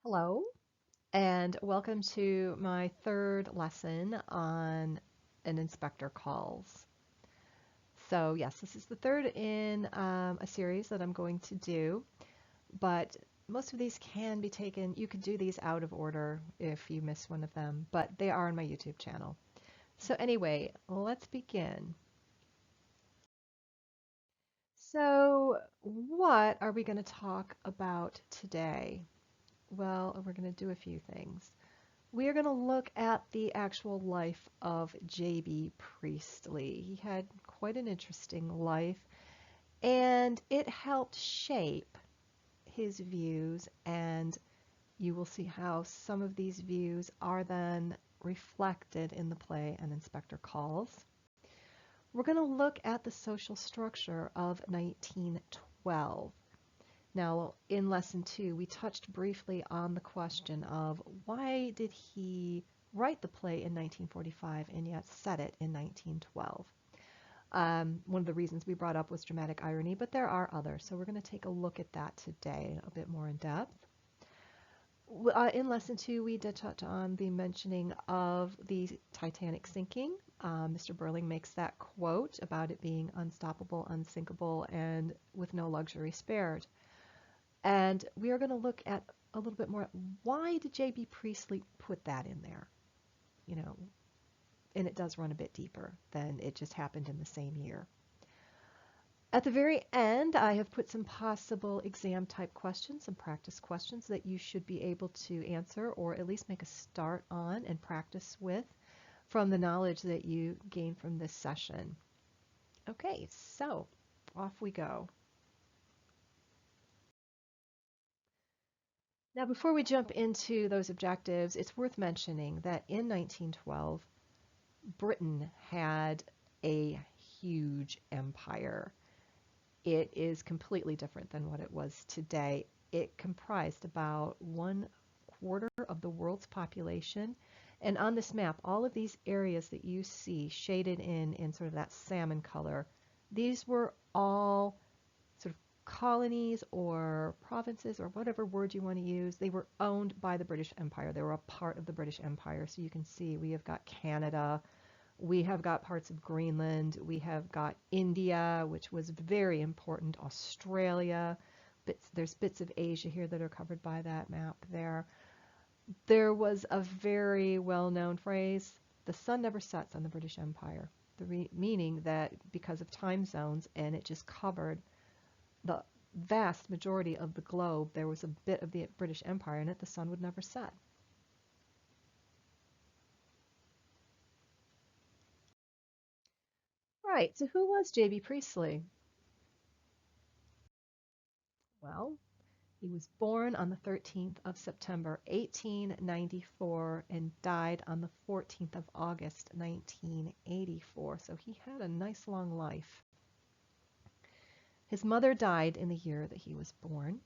Hello, and welcome to my third lesson on an inspector calls. So yes, this is the third in a series that I'm going to do, but most of these can be taken, you could do these out of order if you miss one of them, but they are on my YouTube channel. So anyway, let's begin. So what are we going to talk about today? Well, we're going to do a few things. We are going to look at the actual life of J.B. Priestley. He had quite an interesting life, and it helped shape his views, and you will see how some of these views are then reflected in the play An Inspector Calls. We're going to look at the social structure of 1912. Now, in lesson 2, we touched briefly on the question of why did he write the play in 1945 and yet set it in 1912? One of the reasons we brought up was dramatic irony, but there are others, so we're going to take a look at that today a bit more in depth. In lesson 2, we did touch on the mentioning of the Titanic sinking. Mr. Burling makes that quote about it being unstoppable, unsinkable, and with no luxury spared. And we are going to look at a little bit more, why did J.B. Priestley put that in there? You know, and it does run a bit deeper than it just happened in the same year. At the very end, I have put some possible exam type questions, some practice questions that you should be able to answer or at least make a start on and practice with from the knowledge that you gain from this session. Okay, so off we go. Now, before we jump into those objectives, it's worth mentioning that in 1912, Britain had a huge empire. It is completely different than what it was today. It comprised about 1/4 of the world's population. And on this map, all of these areas that you see shaded in sort of that salmon color, these were all sort of colonies or provinces or whatever word you want to use. They were owned by the British Empire. They were a part of the British Empire. So you can see we have got Canada, we have got parts of Greenland, we have got India, which was very important, Australia, there's bits of Asia here that are covered by that map there. There was a very well-known phrase, the sun never sets on the British Empire, meaning that because of time zones and it just covered the vast majority of the globe, there was a bit of the British Empire in it, the sun would never set. Right, so who was J.B. Priestley? Well, he was born on the 13th of September, 1894, and died on the 14th of August, 1984. So he had a nice long life. His mother died in the year that he was born.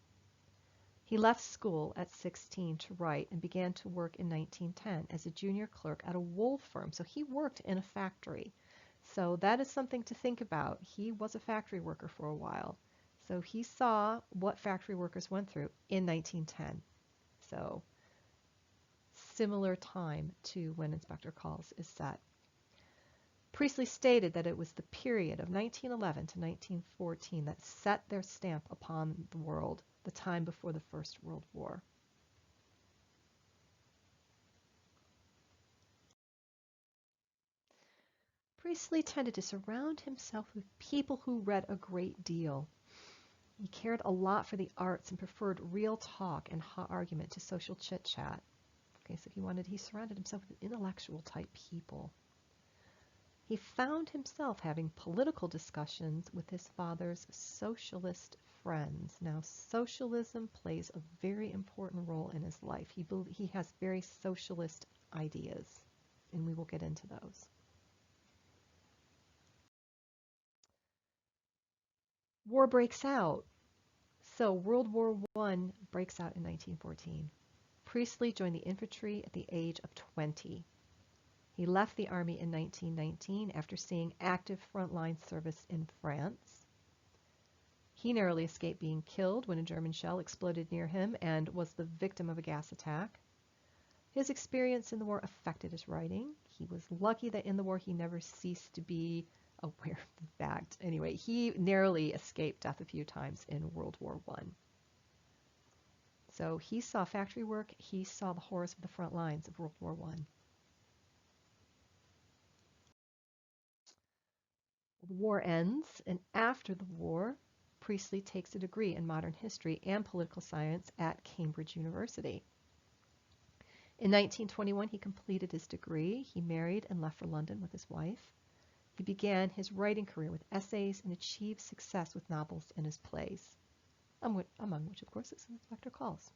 He left school at 16 to write and began to work in 1910 as a junior clerk at a wool firm. So he worked in a factory. So that is something to think about. He was a factory worker for a while. So he saw what factory workers went through in 1910. So similar time to when Inspector Calls is set. Priestley stated that it was the period of 1911 to 1914 that set their stamp upon the world, the time before the First World War. Priestley tended to surround himself with people who read a great deal. He cared a lot for the arts and preferred real talk and hot argument to social chit-chat. Okay, so he surrounded himself with intellectual type people. He found himself having political discussions with his father's socialist friends. Now, socialism plays a very important role in his life. He has very socialist ideas, and we will get into those. War breaks out. So World War I breaks out in 1914. Priestley joined the infantry at the age of 20. He left the army in 1919 after seeing active frontline service in France. He narrowly escaped being killed when a German shell exploded near him and was the victim of a gas attack. His experience in the war affected his writing. He was lucky that in the war he never ceased to be aware of the fact. Anyway, he narrowly escaped death a few times in World War I. So he saw factory work. He saw the horrors of the front lines of World War I. The war ends, and after the war, Priestley takes a degree in modern history and political science at Cambridge University. In 1921, he completed his degree. He married and left for London with his wife. He began his writing career with essays and achieved success with novels and his plays, among which, of course, is Inspector Calls.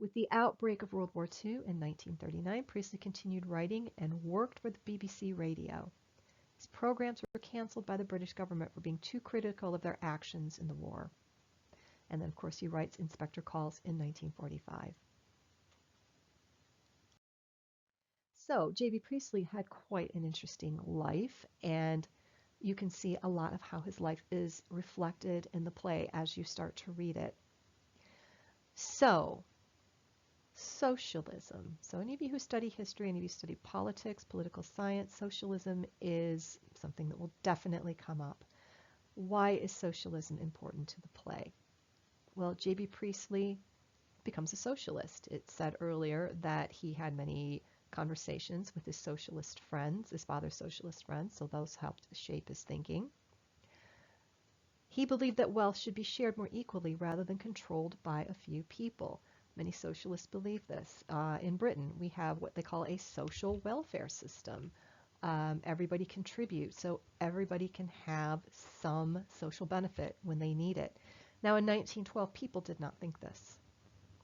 With the outbreak of World War II in 1939, Priestley continued writing and worked for the BBC Radio. His programs were canceled by the British government for being too critical of their actions in the war. And then, of course, he writes Inspector Calls in 1945. So, J.B. Priestley had quite an interesting life, and you can see a lot of how his life is reflected in the play as you start to read it. So, socialism. So any of you who study history, any of you who study politics, political science, socialism is something that will definitely come up. Why is socialism important to the play? Well, J.B. Priestley becomes a socialist. It said earlier that he had many conversations with his socialist friends, his father's socialist friends, so those helped shape his thinking. He believed that wealth should be shared more equally rather than controlled by a few people. Many socialists believe this. In Britain, we have what they call a social welfare system. Everybody contributes, so everybody can have some social benefit when they need it. Now, in 1912, people did not think this.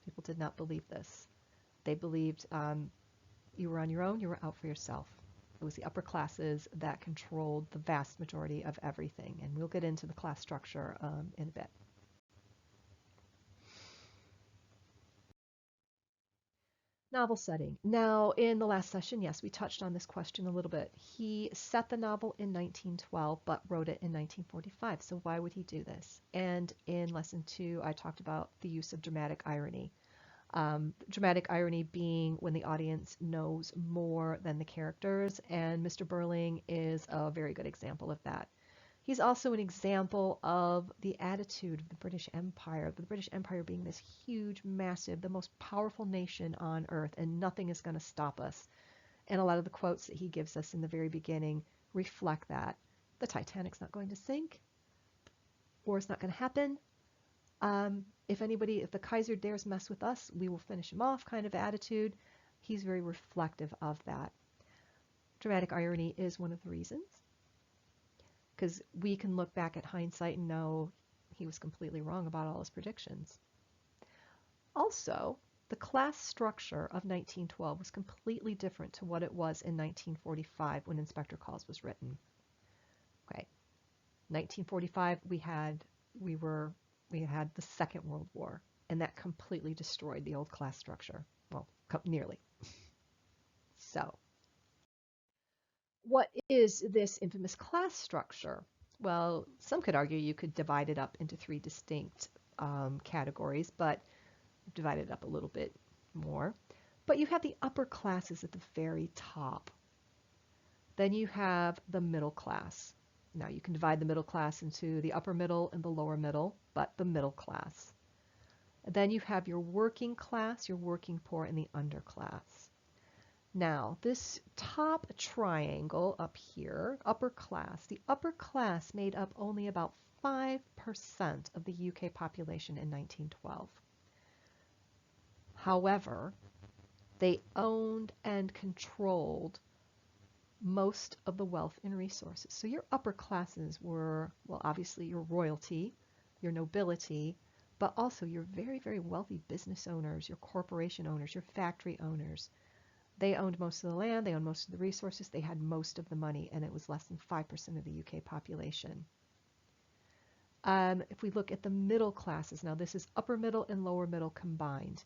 People did not believe this. They believed you were on your own, you were out for yourself. It was the upper classes that controlled the vast majority of everything, and we'll get into the class structure in a bit. Novel setting. Now, in the last session, yes, we touched on this question a little bit. He set the novel in 1912, but wrote it in 1945. So why would he do this? And in lesson 2, I talked about the use of dramatic irony. Dramatic irony being when the audience knows more than the characters, and Mr. Burling is a very good example of that. He's also an example of the attitude of the British Empire, the British Empire being this huge, massive, the most powerful nation on earth, and nothing is going to stop us. And a lot of the quotes that he gives us in the very beginning reflect that. The Titanic's not going to sink. War's not going to happen. If the Kaiser dares mess with us, we will finish him off kind of attitude. He's very reflective of that. Dramatic irony is one of the reasons, because we can look back at hindsight and know he was completely wrong about all his predictions. Also, the class structure of 1912 was completely different to what it was in 1945 when Inspector Calls was written. Okay, 1945 we had the Second World War, and that completely destroyed the old class structure. Well, nearly. So, what is this infamous class structure? Well, some could argue you could divide it up into 3 distinct categories, but divide it up a little bit more. But you have the upper classes at the very top. Then you have the middle class. Now, you can divide the middle class into the upper middle and the lower middle, but the middle class. Then you have your working class, your working poor, and the underclass. Now, this top triangle up here, upper class, the upper class made up only about 5% of the UK population in 1912. However, they owned and controlled most of the wealth and resources. So your upper classes were, well, obviously your royalty, your nobility, but also your very, very wealthy business owners, your corporation owners, your factory owners. They owned most of the land, they owned most of the resources, they had most of the money, and it was less than 5% of the UK population. If we look at the middle classes, now this is upper middle and lower middle combined.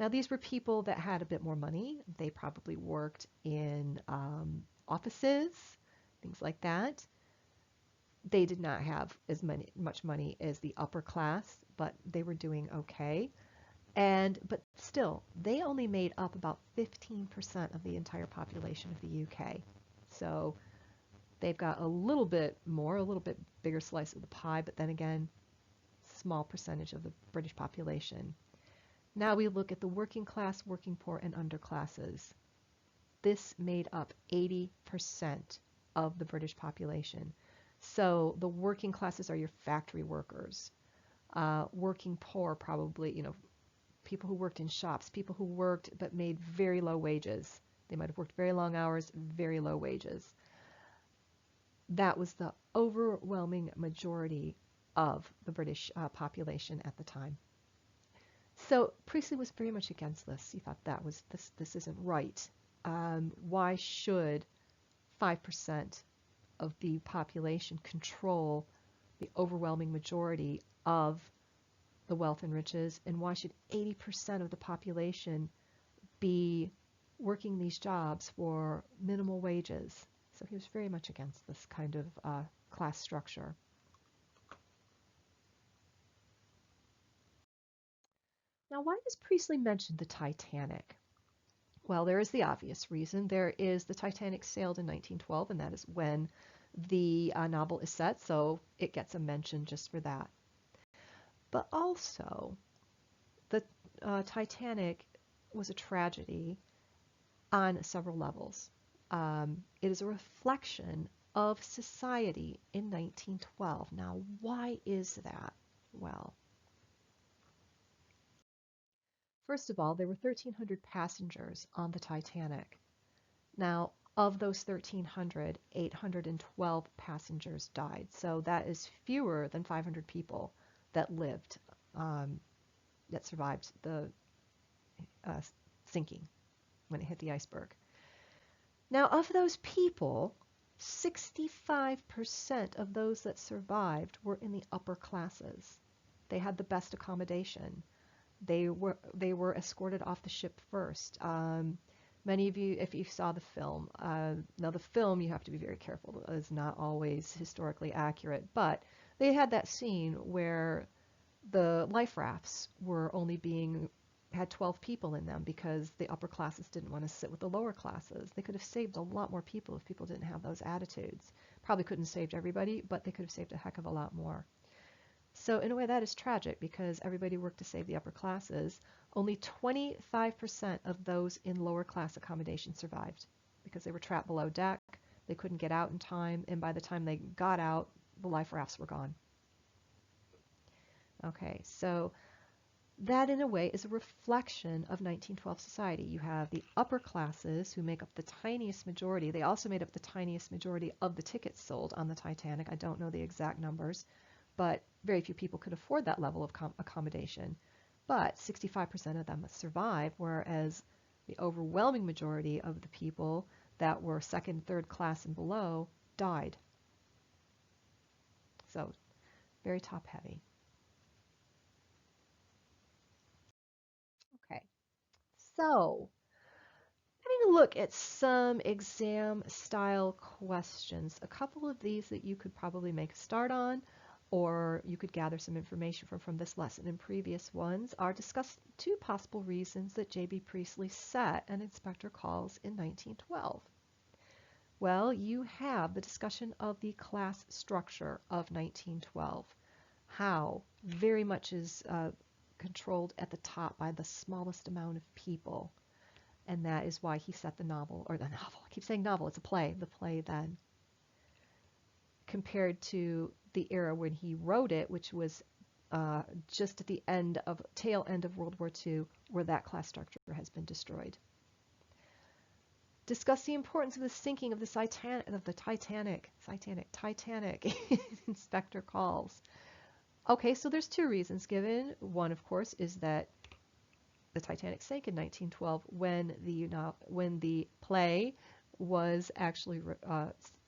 Now these were people that had a bit more money. They probably worked in offices, things like that. They did not have much money as the upper class, but they were doing okay. But still, they only made up about 15% of the entire population of the UK. So they've got a little bit more, a little bit bigger slice of the pie, but then again, small percentage of the British population. Now we look at the working class, working poor, and underclasses. This made up 80% of the British population. So the working classes are your factory workers. Working poor, probably, people who worked in shops, people who worked but made very low wages. They might have worked very long hours, very low wages. That was the overwhelming majority of the British population at the time. So Priestley was very much against this. He thought this isn't right. Why should 5% of the population control the overwhelming majority of the wealth and riches, and why should 80% of the population be working these jobs for minimal wages? So he was very much against this kind of class structure. Now, why does Priestley mention the Titanic? Well, there is the obvious reason. There is the Titanic sailed in 1912, and that is when the novel is set, so it gets a mention just for that. But also, the Titanic was a tragedy on several levels. It is a reflection of society in 1912. Now, why is that? Well, first of all, there were 1,300 passengers on the Titanic. Now, of those 1,300, 812 passengers died. So that is fewer than 500 people that lived, that survived the sinking when it hit the iceberg. Now, of those people, 65% of those that survived were in the upper classes. They had the best accommodation. They were escorted off the ship first. Many of you, if you saw the film, now the film, you have to be very careful, is not always historically accurate, but they had that scene where the life rafts were had 12 people in them because the upper classes didn't want to sit with the lower classes. They could have saved a lot more people if people didn't have those attitudes. Probably couldn't have saved everybody, but they could have saved a heck of a lot more. So in a way that is tragic because everybody worked to save the upper classes. Only 25% of those in lower class accommodation survived because they were trapped below deck. They couldn't get out in time, and by the time they got out, the life rafts were gone. Okay, so that in a way is a reflection of 1912 society. You have the upper classes who make up the tiniest majority. They also made up the tiniest majority of the tickets sold on the Titanic. I don't know the exact numbers, but very few people could afford that level of accommodation. But 65% of them survive, whereas the overwhelming majority of the people that were second, third class and below died. So very top heavy. Okay, so having a look at some exam style questions. A couple of these that you could probably make a start on, or you could gather some information from this lesson and previous ones, are discuss two possible reasons that J.B. Priestley set an inspector calls in 1912. Well, you have the discussion of the class structure of 1912. How very much is controlled at the top by the smallest amount of people. And that is why he set the novel, or the novel, I keep saying novel, it's a play, the play then, compared to the era when he wrote it, which was just at the tail end of World War II, where that class structure has been destroyed. Discuss the importance of the sinking of the Titanic, inspector calls. Okay, so there's two reasons given. One, of course, is that the Titanic sank in 1912 when the play was actually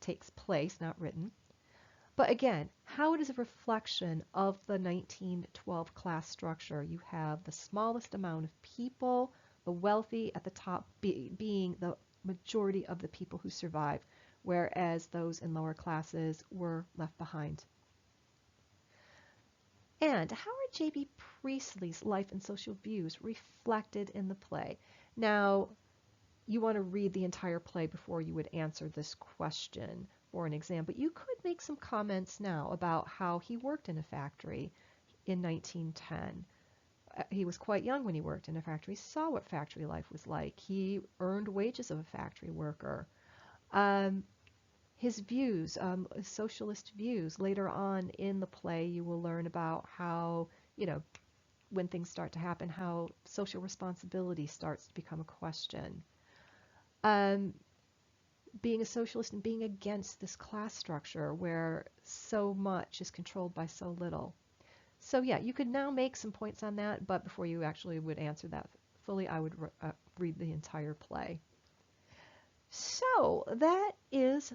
takes place, not written. But again, how it is a reflection of the 1912 class structure. You have the smallest amount of people, the wealthy at the top being the majority of the people who survive, whereas those in lower classes were left behind. And how are J.B. Priestley's life and social views reflected in the play? Now, you want to read the entire play before you would answer this question for an exam, but you could make some comments now about how he worked in a factory in 1910. He was quite young when he worked in a factory, saw what factory life was like. He earned wages of a factory worker. Um, his views, socialist views, later on in the play, you will learn about how, when things start to happen, how social responsibility starts to become a question. Um, being a socialist and being against this class structure where so much is controlled by so little. So yeah, you could now make some points on that, but before you actually would answer that fully, I would read the entire play. So that is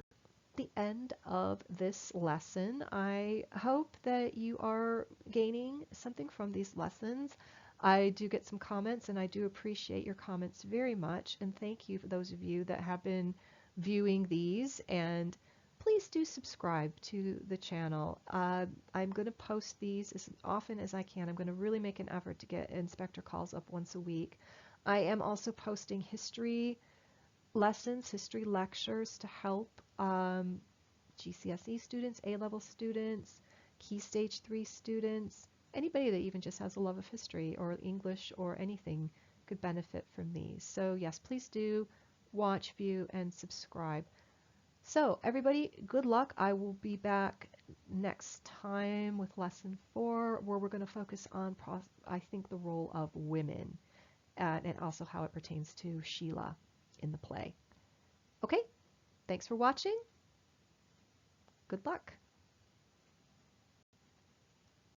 the end of this lesson. I hope that you are gaining something from these lessons. I do get some comments, and I do appreciate your comments very much. And thank you for those of you that have been viewing these. And please do subscribe to the channel. I'm going to post these as often as I can. I'm going to really make an effort to get inspector calls up once a week. I am also posting history lessons, history lectures to help GCSE students, A-level students, Key Stage 3 students, anybody that even just has a love of history or English or anything could benefit from these. So yes, please do watch, view, and subscribe. So everybody, good luck. I will be back next time with lesson 4, where we're going to focus on, I think, the role of women and also how it pertains to Sheila in the play. Okay, thanks for watching. Good luck.